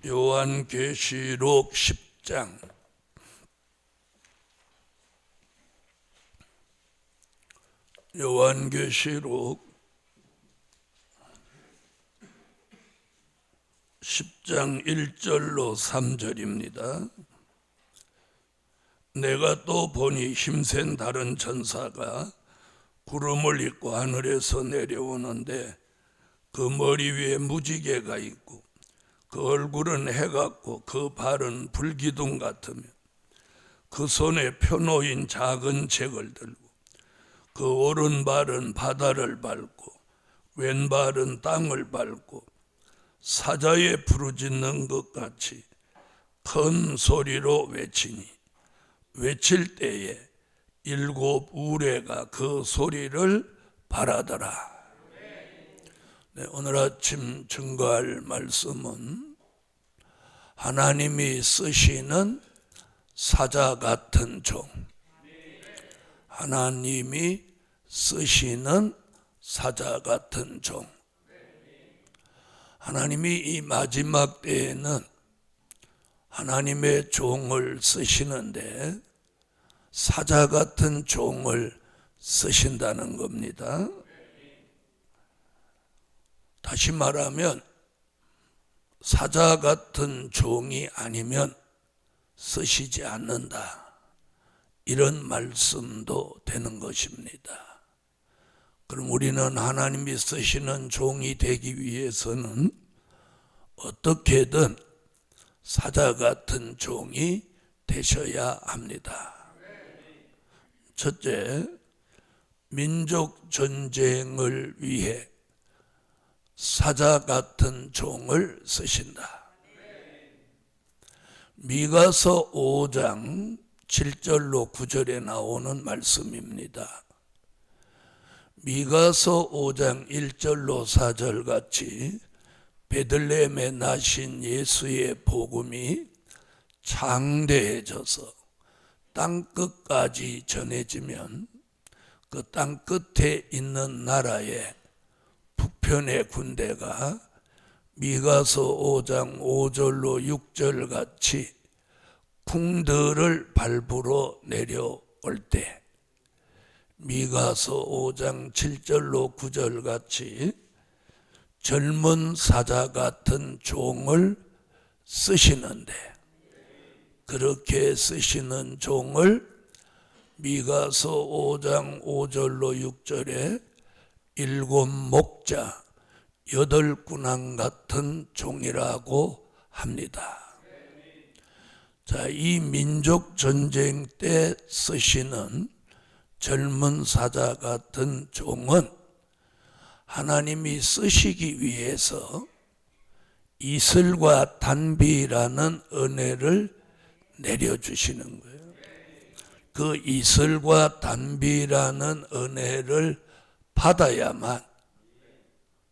요한계시록 10장 요한계시록 10장 1절로 3절입니다. 내가 또 보니 힘센 다른 천사가 구름을 입고 하늘에서 내려오는데 그 머리 위에 무지개가 있고 그 얼굴은 해 같고 그 발은 불기둥 같으며 그 손에 펴놓인 작은 책을 들고 그 오른발은 바다를 밟고 왼발은 땅을 밟고 사자에 부르짖는 것 같이 큰 소리로 외치니 외칠 때에 7 우레가 그 소리를 발하더라. 오늘 아침 증거할 말씀은 하나님이 쓰시는 사자 같은 종. 하나님이 쓰시는 사자 같은 종. 하나님이 이 마지막 때에는 하나님의 종을 쓰시는데 사자 같은 종을 쓰신다는 겁니다. 다시 말하면 사자 같은 종이 아니면 쓰시지 않는다, 이런 말씀도 되는 것입니다. 그럼 우리는 하나님이 쓰시는 종이 되기 위해서는 어떻게든 사자 같은 종이 되셔야 합니다. 첫째, 민족 전쟁을 위해 사자 같은 종을 쓰신다. 미가서 5장 7절로 9절에 나오는 말씀입니다. 미가서 5장 1절로 4절 같이 베들레헴에 나신 예수의 복음이 창대해져서 땅끝까지 전해지면 그 땅끝에 있는 나라에 북편의 군대가 미가서 5장 5절로 6절 같이 궁들을 밟으러 내려올 때 미가서 5장 7절로 9절 같이 젊은 사자 같은 종을 쓰시는데, 그렇게 쓰시는 종을 미가서 5장 5절로 6절에 7 목자 8 군왕 같은 종이라고 합니다. 자, 이 민족 전쟁 때 쓰시는 젊은 사자 같은 종은 하나님이 쓰시기 위해서 이슬과 단비라는 은혜를 내려주시는 거예요. 그 이슬과 단비라는 은혜를 받아야만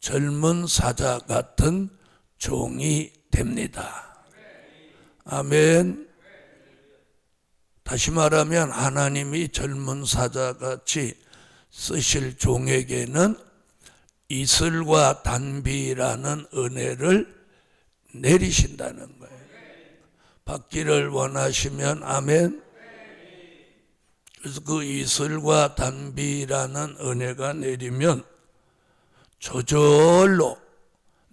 젊은 사자 같은 종이 됩니다. 아멘. 다시 말하면 하나님이 젊은 사자같이 쓰실 종에게는 이슬과 단비라는 은혜를 내리신다는 거예요. 받기를 원하시면 아멘. 그래서 그 이슬과 단비라는 은혜가 내리면 저절로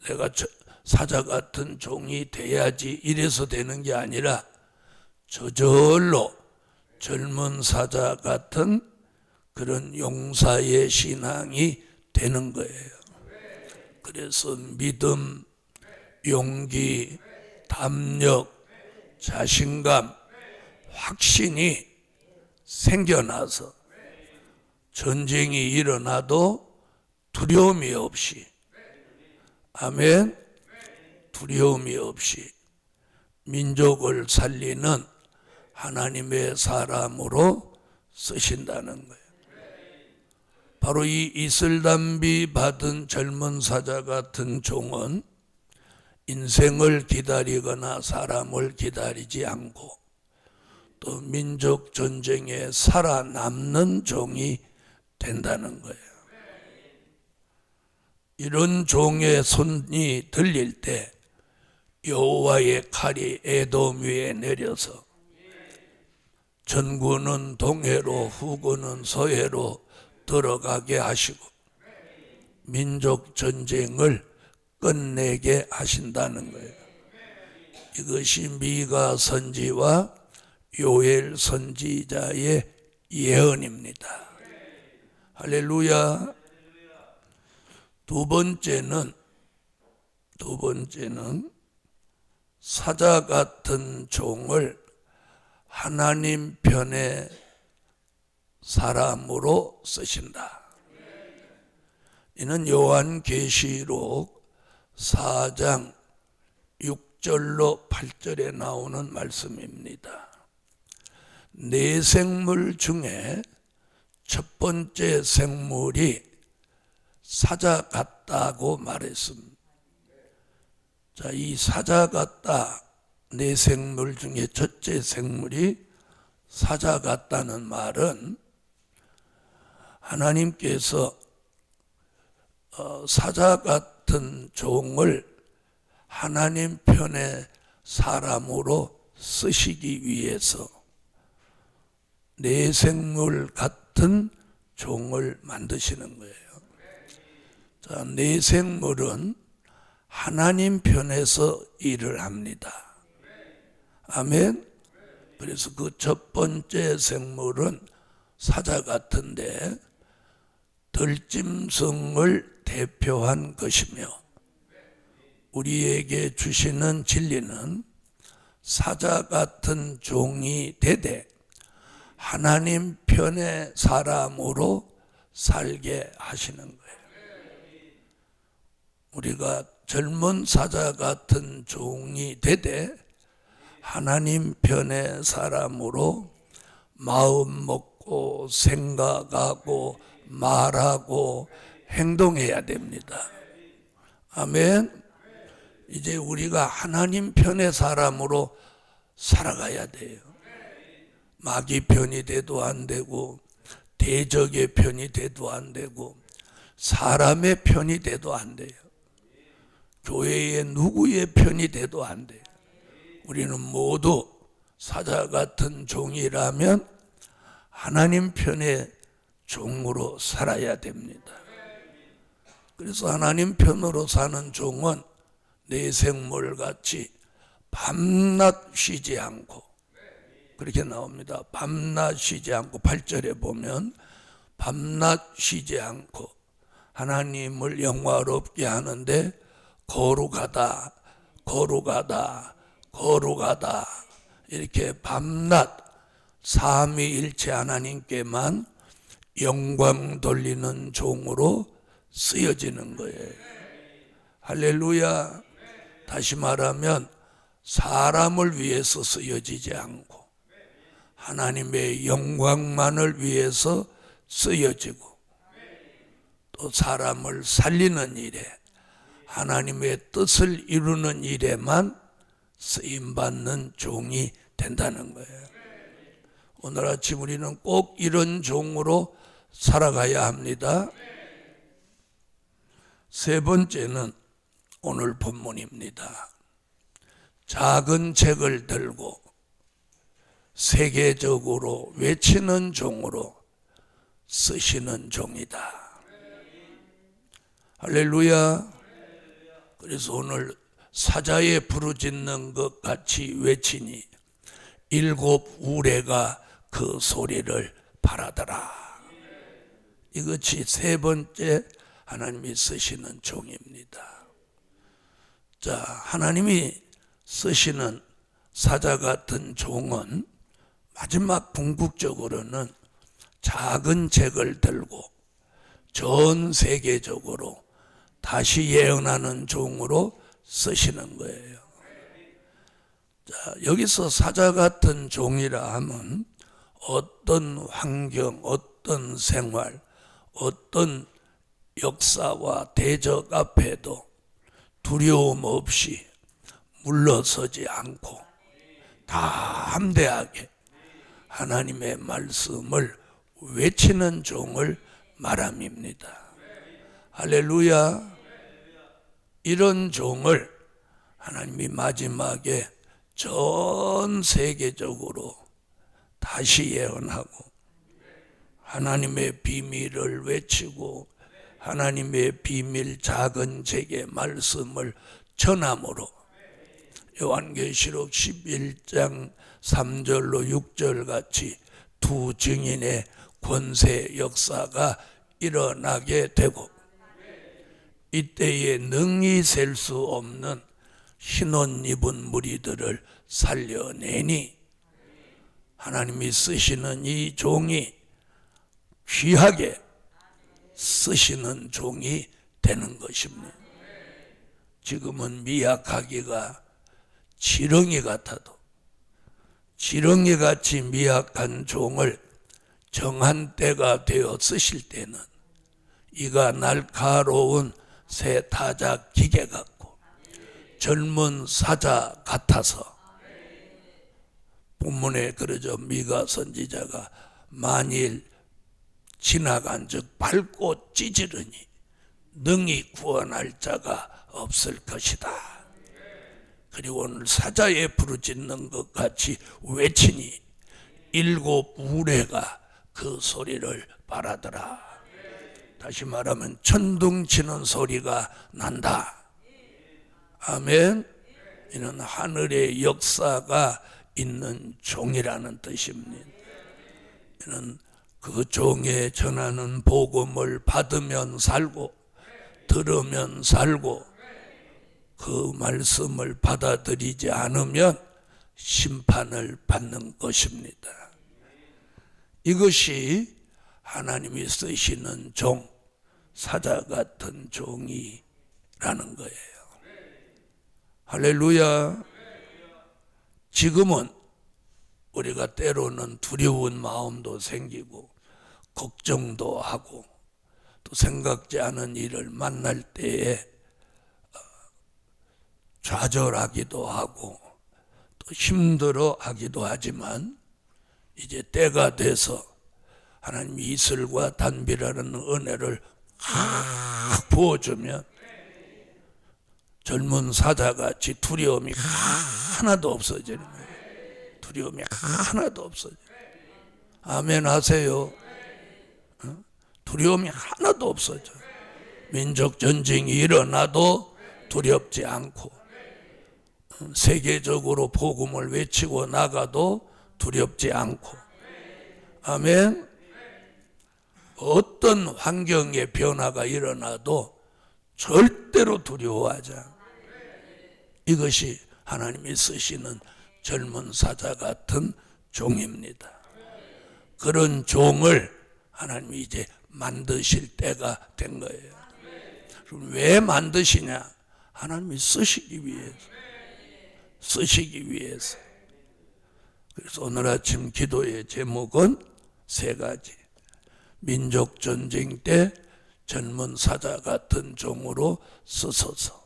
내가 사자 같은 종이 돼야지 이래서 되는 게 아니라 저절로 젊은 사자 같은 그런 용사의 신앙이 되는 거예요. 그래서 믿음, 용기, 담력, 자신감, 확신이 생겨나서 전쟁이 일어나도 두려움이 없이, 아멘, 두려움이 없이 민족을 살리는 하나님의 사람으로 쓰신다는 거예요. 바로 이 이슬단비 받은 젊은 사자 같은 종은 인생을 기다리거나 사람을 기다리지 않고 또 민족 전쟁에 살아남는 종이 된다는 거예요. 이런 종의 손이 들릴 때 여호와의 칼이 에돔 위에 내려서 전구는 동해로 후구는 서해로 들어가게 하시고 민족 전쟁을 끝내게 하신다는 거예요. 이것이 미가 선지와 요엘 선지자의 예언입니다. 할렐루야. 두 번째는 사자 같은 종을 하나님 편의 사람으로 쓰신다. 이는 요한계시록 4장 6절로 8절에 나오는 말씀입니다. 네 생물 중에 첫 번째 생물이 사자 같다고 말했습니다. 자, 이 사자 같다, 네 생물 중에 첫째 생물이 사자 같다는 말은 하나님께서 사자 같은 종을 하나님 편의 사람으로 쓰시기 위해서 네 생물 같은 종을 만드시는 거예요. 자, 네 생물은 하나님 편에서 일을 합니다. 아멘. 그래서 그 첫 번째 생물은 사자 같은데 들짐승을 대표한 것이며 우리에게 주시는 진리는 사자 같은 종이 되되 하나님 편의 사람으로 살게 하시는 거예요. 우리가 젊은 사자 같은 종이 되되 하나님 편의 사람으로 마음 먹고 생각하고 말하고 행동해야 됩니다. 아멘. 이제 우리가 하나님 편의 사람으로 살아가야 돼요. 마귀 편이 돼도 안 되고 대적의 편이 돼도 안 되고 사람의 편이 돼도 안 돼요. 교회의 누구의 편이 돼도 안 돼요. 우리는 모두 사자 같은 종이라면 하나님 편의 종으로 살아야 됩니다. 그래서 하나님 편으로 사는 종은 내 생물같이 밤낮 쉬지 않고, 그렇게 나옵니다. 밤낮 쉬지 않고 8절에 보면 밤낮 쉬지 않고 하나님을 영화롭게 하는데 거룩하다 이렇게 밤낮 삼위일체 하나님께만 영광 돌리는 종으로 쓰여지는 거예요. 할렐루야. 다시 말하면 사람을 위해서 쓰여지지 않고 하나님의 영광만을 위해서 쓰여지고 또 사람을 살리는 일에 하나님의 뜻을 이루는 일에만 쓰임받는 종이 된다는 거예요. 오늘 아침 우리는 꼭 이런 종으로 살아가야 합니다. 세 번째는 오늘 본문입니다. 작은 책을 들고 세계적으로 외치는 종으로 쓰시는 종이다. 할렐루야. 그래서 오늘 사자에 부르짖는 것 같이 외치니 일곱 우레가 그 소리를 바라더라. 이것이 세 번째 하나님이 쓰시는 종입니다. 자, 하나님이 쓰시는 사자 같은 종은 마지막 궁극적으로는 작은 책을 들고 전 세계적으로 다시 예언하는 종으로 쓰시는 거예요. 자, 여기서 사자 같은 종이라 하면 어떤 환경, 어떤 생활, 어떤 역사와 대적 앞에도 두려움 없이 물러서지 않고 다 함대하게 하나님의 말씀을 외치는 종을 말함입니다. 할렐루야. 이런 종을 하나님이 마지막에 전 세계적으로 다시 예언하고 하나님의 비밀을 외치고 하나님의 비밀 작은 책의 말씀을 전함으로 요한계시록 11장 3절로 6절 같이 두 증인의 권세 역사가 일어나게 되고 이때에 능히 셀 수 없는 흰옷 입은 무리들을 살려내니 하나님이 쓰시는 이 종이 귀하게 쓰시는 종이 되는 것입니다. 지금은 미약하기가 지렁이 같아도 지렁이같이 미약한 종을 정한 때가 되어 쓰실 때는 이가 날카로운 새 타작 기계 같고 젊은 사자 같아서 본문에 그러죠. 미가 선지자가 만일 지나간 즉 밟고 찢으르니 능히 구원할 자가 없을 것이다. 그리고 오늘 사자에 부르짖는 것 같이 외치니 일곱 우레가 그 소리를 바라더라. 다시 말하면 천둥 치는 소리가 난다. 아멘. 이는 하늘의 역사가 있는 종이라는 뜻입니다. 이는 그 종에 전하는 복음을 받으면 살고 들으면 살고 그 말씀을 받아들이지 않으면 심판을 받는 것입니다. 이것이 하나님이 쓰시는 종, 사자 같은 종이라는 거예요. 할렐루야. 지금은 우리가 때로는 두려운 마음도 생기고 걱정도 하고 또 생각지 않은 일을 만날 때에 좌절하기도 하고 또 힘들어하기도 하지만 이제 때가 돼서 하나님이 이슬과 단비라는 은혜를 확 부어주면 젊은 사자같이 두려움이 하나도 없어지는 거예요. 두려움이 하나도 없어져요. 아멘 하세요. 두려움이 하나도 없어져요. 민족 전쟁이 일어나도 두렵지 않고 세계적으로 복음을 외치고 나가도 두렵지 않고 아멘. 어떤 환경의 변화가 일어나도 절대로 두려워하지 않고 이것이 하나님이 쓰시는 젊은 사자 같은 종입니다. 그런 종을 하나님이 이제 만드실 때가 된 거예요. 그럼 왜 만드시냐? 하나님이 쓰시기 위해서. 쓰시기 위해서. 그래서 오늘 아침 기도의 제목은 세 가지. 민족 전쟁 때 젊은 사자 같은 종으로 쓰소서.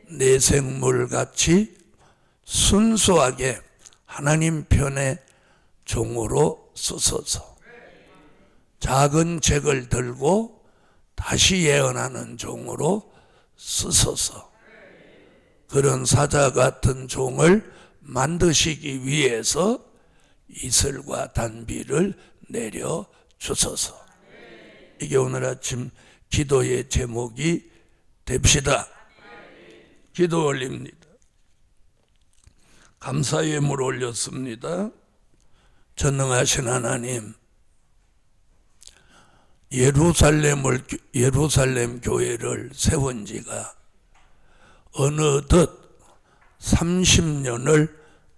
내생물같이 순수하게 하나님 편의 종으로 쓰소서. 작은 책을 들고 다시 예언하는 종으로 쓰소서. 그런 사자 같은 종을 만드시기 위해서 이슬과 단비를 내려 주소서. 이게 오늘 아침 기도의 제목이 됩시다. 기도 올립니다. 감사의 예물 올렸습니다. 전능하신 하나님, 예루살렘 교회를 세운 지가 어느덧 30년을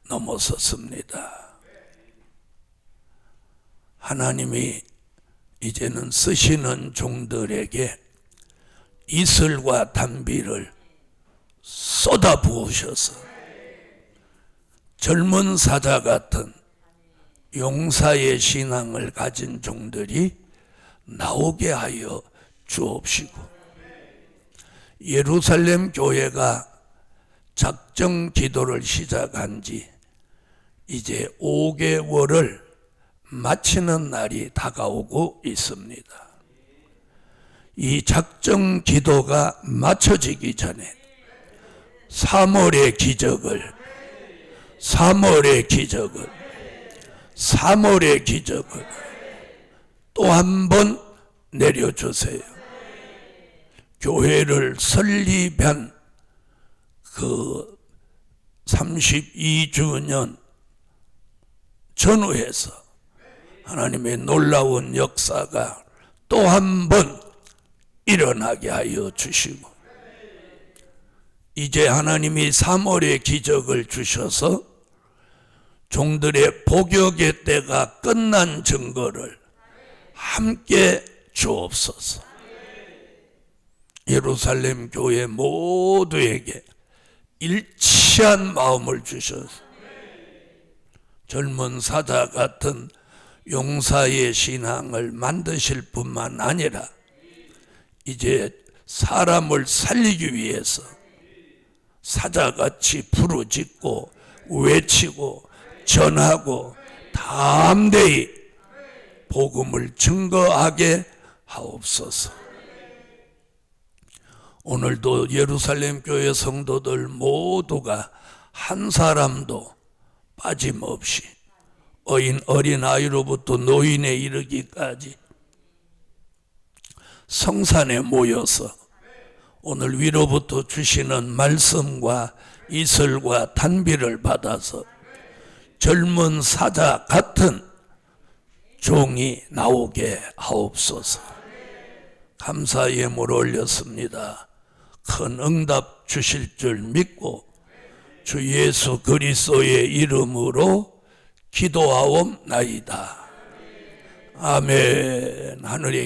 넘어섰습니다. 하나님이 이제는 쓰시는 종들에게 이슬과 단비를 쏟아부으셔서 젊은 사자 같은 용사의 신앙을 가진 종들이 나오게 하여 주옵시고 예루살렘 교회가 작정 기도를 시작한 지 이제 5개월을 마치는 날이 다가오고 있습니다. 이 작정 기도가 마쳐지기 전에 3월의 기적을, 3월의 기적을, 3월의 기적을 또 한 번 내려주세요. 교회를 설립한 그 32주년 전후해서 하나님의 놀라운 역사가 또 한 번 일어나게 하여 주시고, 이제 하나님이 3월의 기적을 주셔서 종들의 복역의 때가 끝난 증거를 함께 주옵소서. 예루살렘 교회 모두에게 일치한 마음을 주셔서 젊은 사자 같은 용사의 신앙을 만드실 뿐만 아니라 이제 사람을 살리기 위해서 사자같이 부르짖고 외치고 전하고 담대히 복음을 증거하게 하옵소서. 오늘도 예루살렘 교회 성도들 모두가 한 사람도 빠짐없이 어린아이로부터 노인에 이르기까지 성산에 모여서 오늘 위로부터 주시는 말씀과 이슬과 단비를 받아서 젊은 사자 같은 종이 나오게 하옵소서. 감사 예물 올렸습니다. 큰 응답 주실 줄 믿고 주 예수 그리스도의 이름으로 기도하옵나이다. 아멘. 하늘에